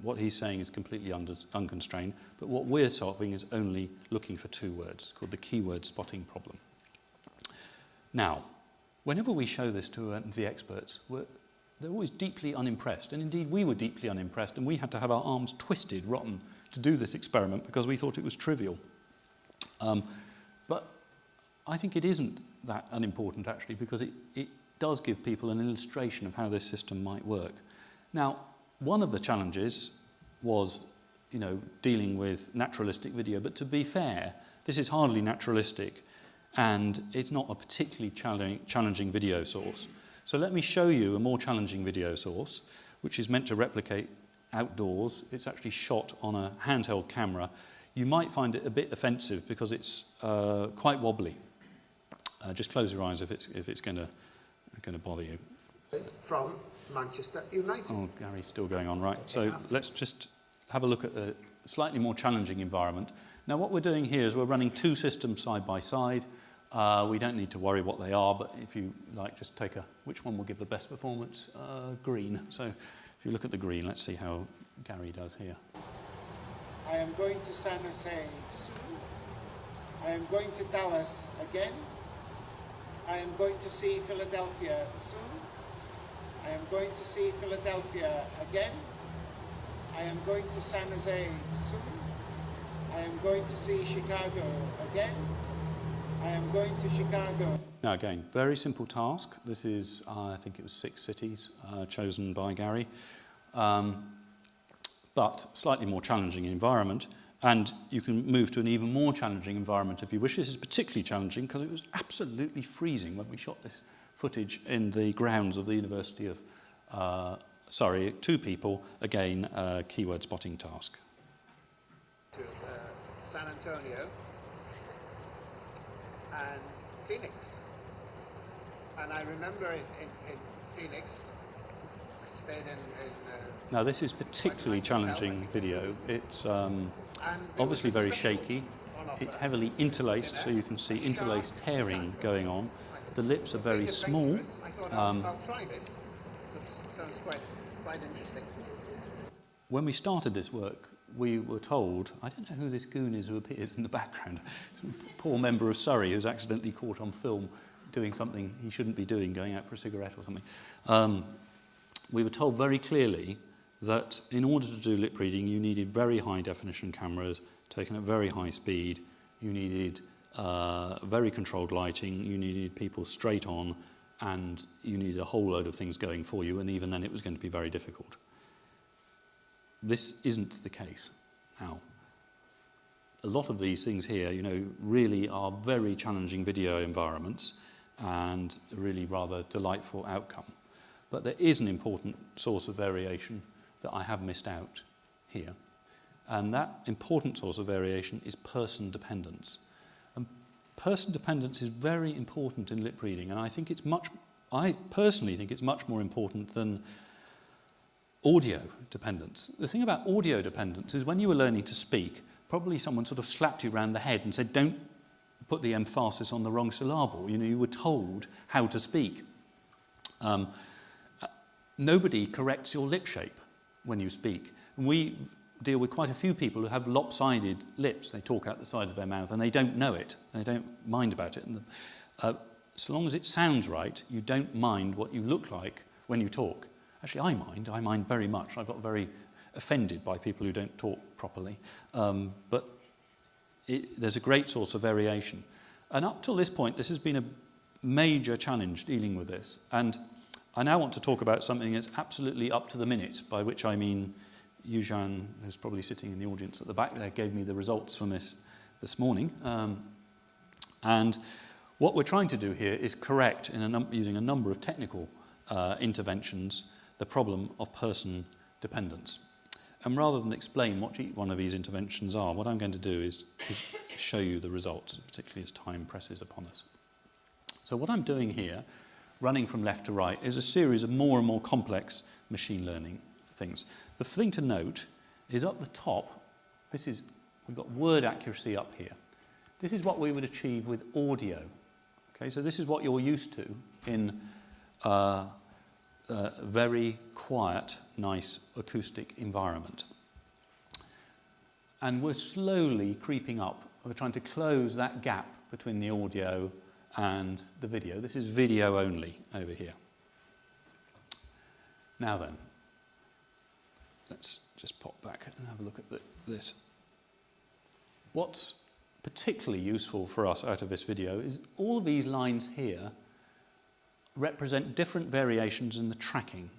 What he's saying is completely unconstrained, but what we're solving is only looking for two words, called the keyword spotting problem. Now, whenever we show this to the experts, they're always deeply unimpressed, and indeed we were deeply unimpressed, and we had to have our arms twisted rotten to do this experiment because we thought it was trivial. But I think it isn't that unimportant actually, because it does give people an illustration of how this system might work. Now, one of the challenges was, dealing with naturalistic video, but to be fair, this is hardly naturalistic, and it's not a particularly challenging video source. So let me show you a more challenging video source, which is meant to replicate outdoors. It's actually shot on a handheld camera. You might find it a bit offensive because it's quite wobbly. Just close your eyes if it's going to bother you. From Manchester United. Oh, Gary's still going on, right. So let's just have a look at a slightly more challenging environment. Now what we're doing here is we're running two systems side by side. We don't need to worry what they are, but if you like, just take which one will give the best performance? Green. So if you look at the green, let's see how Gary does here. I am going to San Jose soon. I am going to Dallas again. I am going to see Philadelphia soon. I am going to see Philadelphia again. I am going to San Jose soon. I am going to see Chicago again. I am going to Chicago. Now again, very simple task. This is, I think it was 6 cities chosen by Gary, but slightly more challenging environment. And you can move to an even more challenging environment if you wish. This is particularly challenging because it was absolutely freezing when we shot this footage in the grounds of the University of Surrey. 2 people, again, keyword spotting task. To San Antonio and Phoenix. And I remember in Phoenix, I stayed in now this is particularly challenging video. It's obviously very shaky. It's heavily interlaced, so you can see interlaced tearing going on. The lips are very small. I'll try this. Sounds quite interesting. When we started this work, we were told, I don't know who this goon is who appears in the background, poor member of Surrey who's accidentally caught on film doing something he shouldn't be doing, going out for a cigarette or something. We were told very clearly that in order to do lip reading, you needed very high definition cameras taken at very high speed, you needed very controlled lighting, you needed people straight on, and you needed a whole load of things going for you, and even then it was going to be very difficult. This isn't the case now. A lot of these things here, you know, really are very challenging video environments and really rather delightful outcome. But there is an important source of variation that I have missed out here. And that important source of variation is person dependence. And person dependence is very important in lip reading, and I personally think it's much more important than audio dependence. The thing about audio dependence is when you were learning to speak, probably someone sort of slapped you around the head and said, don't put the emphasis on the wrong syllable. You know, you were told how to speak. Nobody corrects your lip shape when you speak. And we deal with quite a few people who have lopsided lips. They talk out the side of their mouth and they don't know it. They don't mind about it. And so long as it sounds right, you don't mind what you look like when you talk. Actually, I mind very much. I got very offended by people who don't talk properly. But there's a great source of variation. And up till this point, this has been a major challenge dealing with this. And I now want to talk about something that's absolutely up to the minute, by which I mean Yujan, who's probably sitting in the audience at the back there, gave me the results from this morning. And what we're trying to do here is correct, using a number of technical interventions, the problem of person dependence. And rather than explain what each one of these interventions are, what I'm going to do is show you the results, particularly as time presses upon us. So what I'm doing here, running from left to right, is a series of more and more complex machine learning things. The thing to note is up the top, we've got word accuracy up here. This is what we would achieve with audio. Okay, so this is what you're used to in a very quiet, nice acoustic environment. And we're slowly creeping up. We're trying to close that gap between the audio and the video. This is video only over here. Now then, let's just pop back and have a look at this. What's particularly useful for us out of this video is all of these lines here represent different variations in the tracking.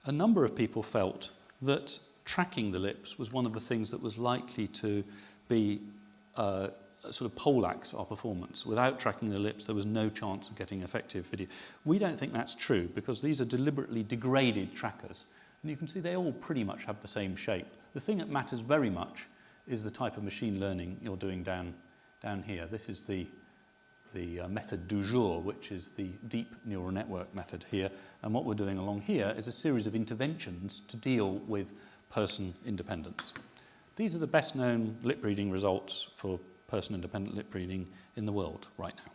A number of people felt that tracking the lips was one of the things that was likely to be sort of poleaxe our performance. Without tracking the lips, there was no chance of getting effective video. We don't think that's true because these are deliberately degraded trackers. And you can see they all pretty much have the same shape. The thing that matters very much is the type of machine learning you're doing down here. This is the method du jour, which is the deep neural network method here. And what we're doing along here is a series of interventions to deal with person independence. These are the best known lip reading results for person-independent lip reading in the world right now.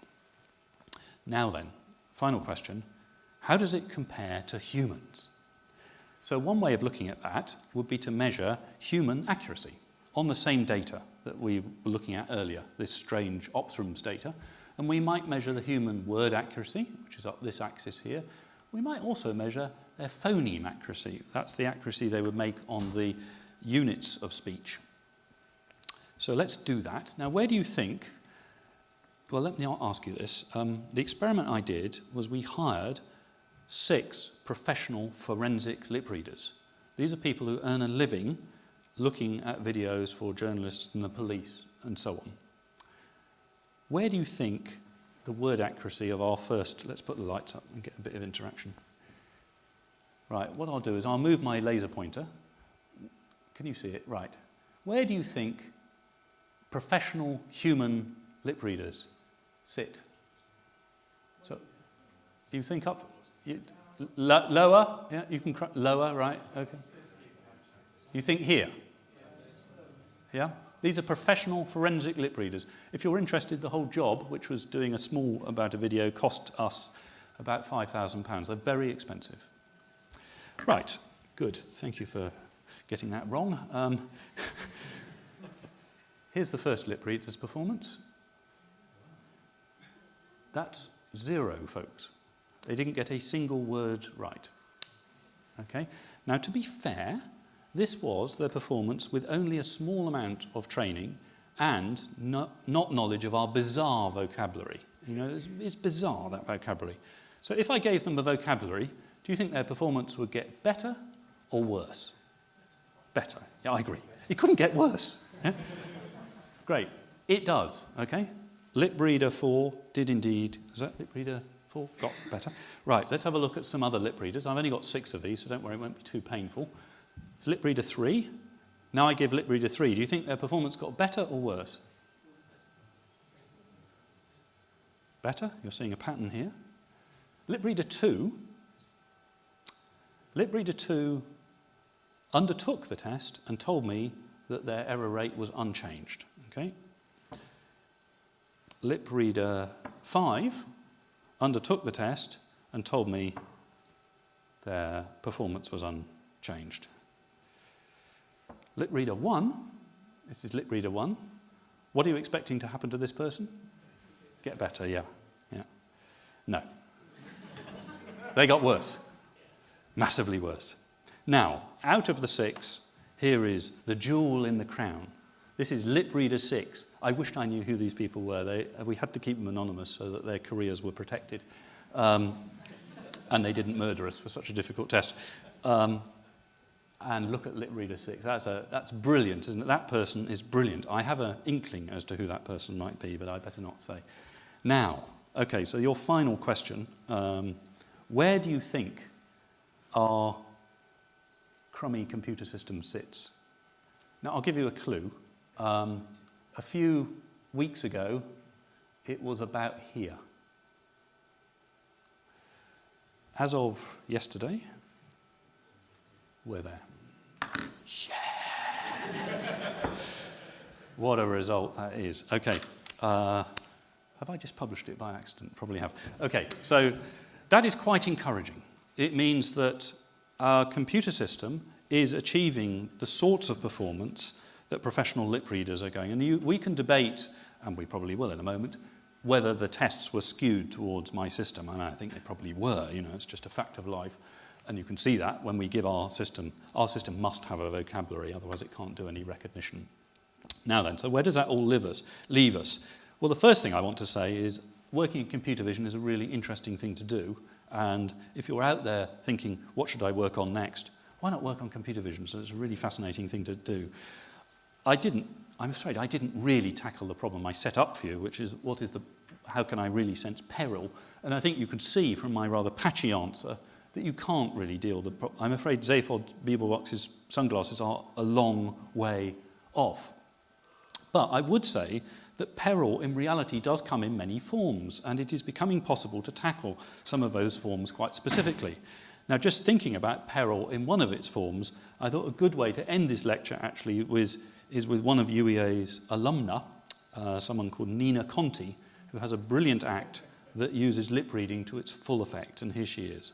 Now then, final question, how does it compare to humans? So one way of looking at that would be to measure human accuracy on the same data that we were looking at earlier, this strange Opsrums data. And we might measure the human word accuracy, which is up this axis here. We might also measure their phoneme accuracy. That's the accuracy they would make on the units of speech. So let's do that. Now, where do you think... Well, let me ask you this. The experiment I did was we hired 6 professional forensic lip readers. These are people who earn a living looking at videos for journalists and the police and so on. Where do you think the word accuracy of our first... Let's put the lights up and get a bit of interaction. Right, what I'll do is I'll move my laser pointer. Can you see it? Right. Where do you think professional human lip readers sit? So, you think up? Lower? Yeah, you can... Lower, right, okay. You think here? Yeah? These are professional forensic lip readers. If you're interested, the whole job, which was doing a small amount of video, cost us about £5,000. They're very expensive. Right, good. Thank you for getting that wrong. Here's the first lip reader's performance. That's 0, folks. They didn't get a single word right. Okay? Now, to be fair, this was their performance with only a small amount of training and not knowledge of our bizarre vocabulary. You know, it's bizarre, that vocabulary. So if I gave them the vocabulary, do you think their performance would get better or worse? Better. Yeah, I agree. It couldn't get worse. Yeah? Great. It does, okay? Lip reader 4 did indeed... Is that lip reader 4? Got better. Right, let's have a look at some other lip readers. I've only got 6 of these, so don't worry, it won't be too painful. It's lip reader 3. Now I give lip reader 3. Do you think their performance got better or worse? Better? You're seeing a pattern here. Lip reader 2. Lip reader 2 undertook the test and told me that their error rate was unchanged. Okay? Lip reader 5 undertook the test and told me their performance was unchanged. Lip reader 1, this is lip reader 1. What are you expecting to happen to this person? Get better, yeah. No. They got worse. Massively worse. Now, out of the 6, here is the jewel in the crown. This is lip reader 6. I wished I knew who these people were. We had to keep them anonymous so that their careers were protected. And they didn't murder us for such a difficult test. And look at lip reader 6. That's brilliant, isn't it? That person is brilliant. I have an inkling as to who that person might be, but I better not say. Now, okay, so your final question. Where do you think our crummy computer system sits? Now, I'll give you a clue. A few weeks ago, it was about here. As of yesterday, we're there. Yes! What a result that is. Okay. Have I just published it by accident? Probably have. Okay, so that is quite encouraging. It means that our computer system is achieving the sorts of performance that professional lip readers are going. And we can debate, and we probably will in a moment, whether the tests were skewed towards my system. And I think they probably were. You know, it's just a fact of life. And you can see that when we give our system must have a vocabulary, otherwise it can't do any recognition. Now then, so where does that all leave us? Well, the first thing I want to say is working in computer vision is a really interesting thing to do. And if you're out there thinking, what should I work on next? Why not work on computer vision? So it's a really fascinating thing to do. I'm afraid I didn't really tackle the problem I set up for you, which is how can I really sense peril? And I think you could see from my rather patchy answer that you can't really deal with the problem. I'm afraid Zaphod Beeblebox's sunglasses are a long way off. But I would say that peril in reality does come in many forms, and it is becoming possible to tackle some of those forms quite specifically. Now, just thinking about peril in one of its forms, I thought a good way to end this lecture actually is with one of UEA's alumna, someone called Nina Conti, who has a brilliant act that uses lip reading to its full effect, and here she is.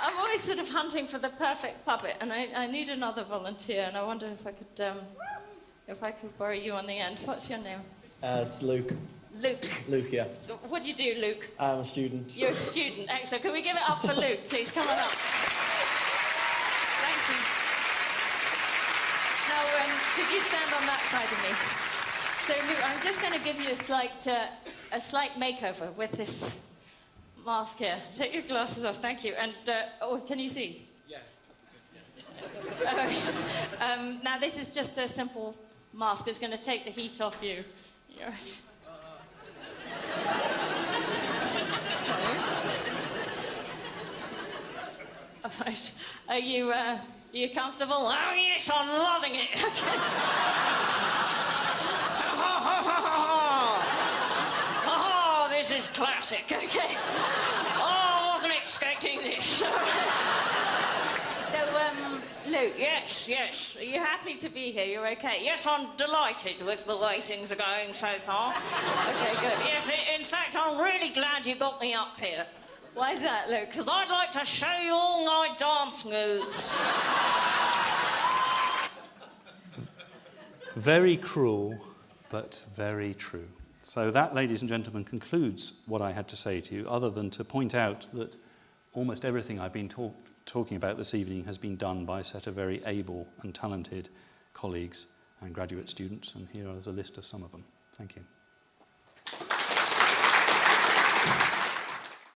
I'm always sort of hunting for the perfect puppet, and I need another volunteer, and I wonder if I could borrow you on the end. What's your name? It's Luke. Luke. Luke, yeah. So what do you do, Luke? I'm a student. You're a student. Excellent. Can we give it up for Luke, please? Come on up. Thank you. Now, could you stand on that side of me? So, Luke, I'm just going to give you a slight makeover with this mask here. Take your glasses off, thank you. And, oh, can you see? Yeah. Now, this is just a simple mask. It's going to take the heat off you. You're right. All right. Are you comfortable? Oh, yes, I'm loving it. Okay. Oh, this is classic. Okay. Oh, I wasn't expecting this. So, Luke, yes. Are you happy to be here? You're okay? Yes, I'm delighted with the way things are going so far. Okay, good. Yes, in fact, I'm really glad you got me up here. Why is that, Luke? Because I'd like to show you all my dance moves. Very cruel, but very true. So that, ladies and gentlemen, concludes what I had to say to you, other than to point out that almost everything I've been talking about this evening has been done by a set of very able and talented colleagues and graduate students, and here is a list of some of them. Thank you.